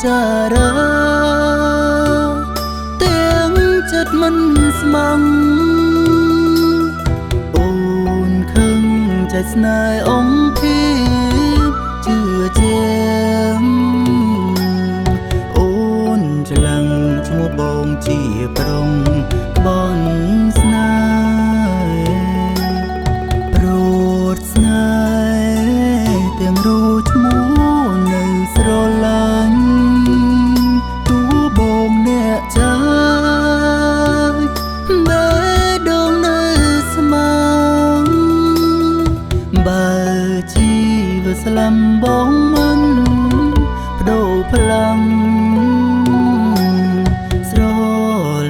ចារាទាំងចិត្តមិនស្មងអូនខឹងចិត្តស្នេហ៍អង្គភាពជឿជាក់អូនច្រឡឹងឈ្មោះបងជាប្រុងបនស្នេហ៍រត់ស្នេហ៍ទាំងរូបឈ្មោះនៅស្រឡាញ់ទូបងអ្នកចាយបេះដូងនៅស្មាំបើជីវិតស្លាំបងមិនបដូរផ្លាំងស្រ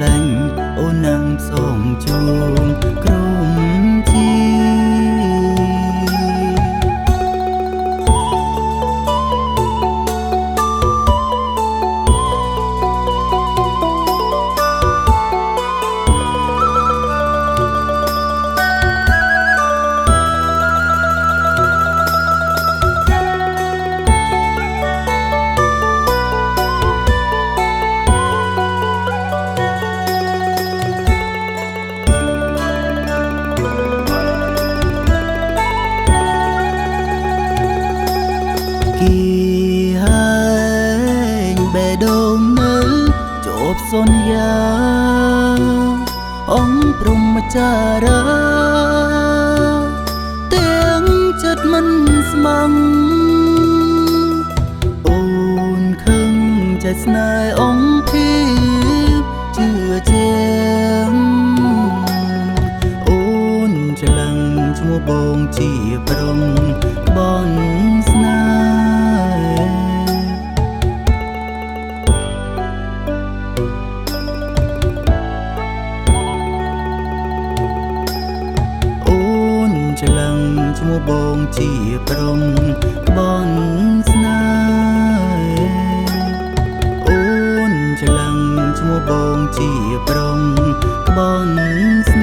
ឡាញ់អូននឹងសូមជួងក្រុមជីបេះដូងនៅជាប់សន្យាអង្គព្រំចារាទាំងចិត្តមិនស្មងអូនខឹងចិត្តស្នេហ៍អង្គភាពជឿជាក់អូនច្រឡឹងឈ្មោះបងជាប្រុងបនស្នេហ៍ច្រឡឹងឈ្មោះបងជាប្រុងបនស្នេហ៍អូនច្រឡឹងឈ្មោះបងជាប្រុងបនស្នេហ៍